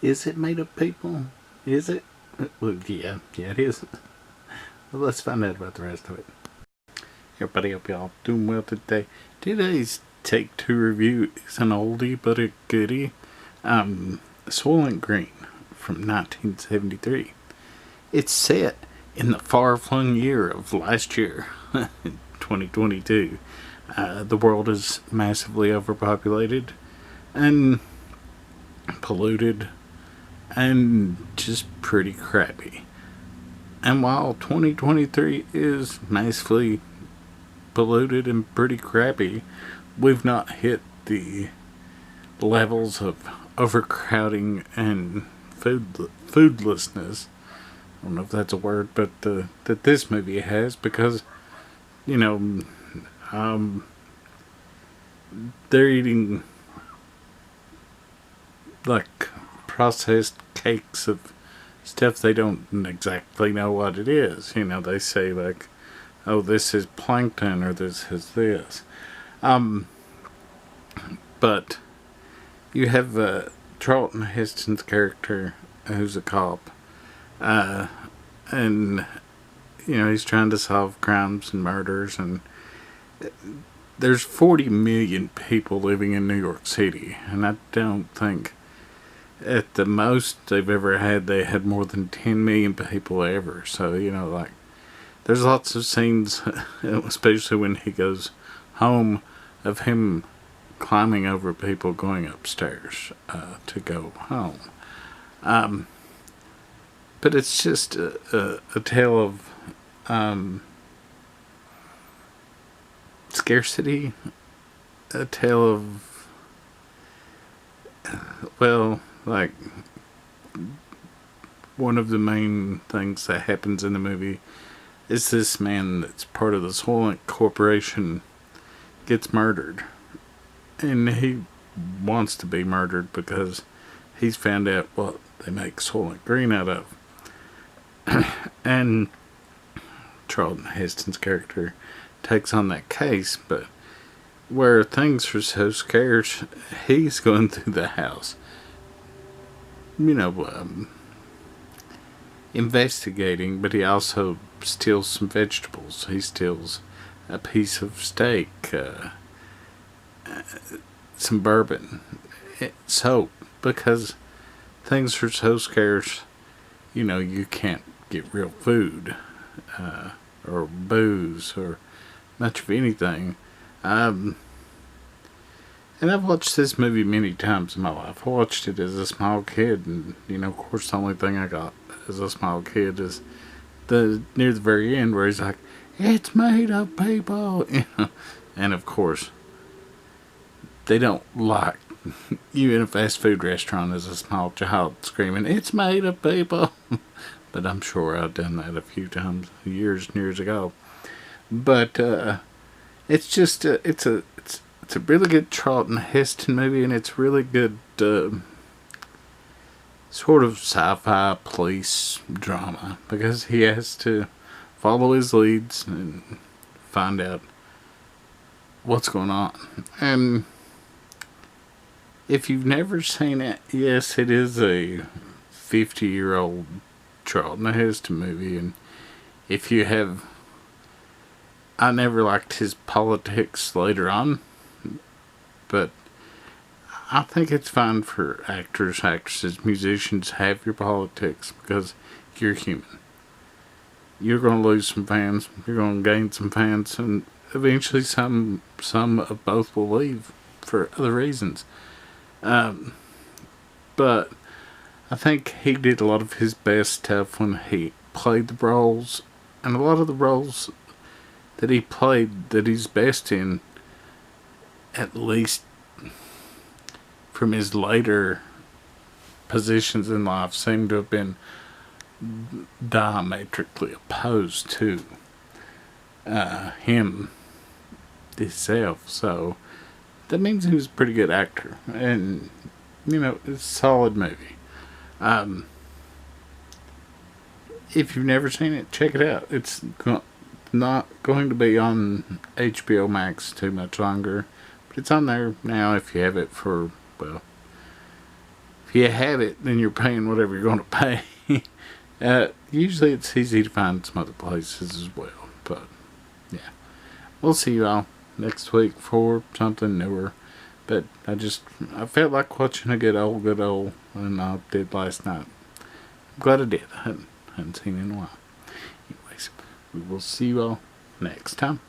Is it made of people? Is it? Well, yeah, it is. Well, let's find out about the rest of it. Everybody, hope y'all doing well today. Today's Take Two review is an oldie but a goodie. Soylent Green from 1973. It's set in the far-flung year of last year, 2022. The world is massively overpopulated and polluted and just pretty crappy. And while 2023 is massively polluted and pretty crappy, we've not hit the levels of overcrowding and foodlessness. I don't know if that's a word, but that this movie has, because they're eating like processed cakes of stuff they don't exactly know what it is. They say like, oh, this is plankton or this is this. But you have Charlton Heston's character, who's a cop, and he's trying to solve crimes and murders, and there's 40 million people living in New York City, and I don't think at the most they've ever had, they had more than 10 million people ever. So, there's lots of scenes, especially when he goes home, of him climbing over people going upstairs to go home. But it's just a tale of scarcity, a tale of, one of the main things that happens in the movie is this man that's part of the Soylent Corporation gets murdered. And he wants to be murdered because he's found out what they make Soylent Green out of. And Charlton Heston's character takes on that case, but where things are so scarce, he's going through the house, investigating, but he also steals some vegetables. He steals a piece of steak, some bourbon, soap, because things are so scarce, you can't get real food, or booze, or much of anything. And I've watched this movie many times in my life. I watched it as a small kid, and of course the only thing I got as a small kid is near the very end where he's like, "It's made of people," and of course they don't like you in a fast food restaurant as a small child screaming, "It's made of people." But I'm sure I've done that a few times, years and years ago. But it's just it's a really good Charlton Heston movie, and it's really good sort of sci-fi police drama, because he has to follow his leads and find out what's going on. And if you've never seen it, yes, it is a 50-year-old Charlton Heston movie, and if you have, I never liked his politics later on, but I think it's fine for actors, actresses, musicians, have your politics, because you're human. You're going to lose some fans, you're going to gain some fans, and eventually some of both will leave for other reasons. But I think he did a lot of his best stuff when he played the roles, and a lot of the roles that he played that he's best in, at least from his later positions in life, seem to have been diametrically opposed to him himself. So that means he was a pretty good actor, and it's a solid movie. If you've never seen it, check it out. It's not going to be on HBO Max too much longer, but it's on there now if you have it for, well, if you have it, then you're paying whatever you're going to pay. Usually it's easy to find some other places as well. But, yeah. We'll see you all next week for something newer. But I felt like watching a good old, and I did last night. I'm glad I did. I hadn't seen it in a while. Anyways, we will see you all next time.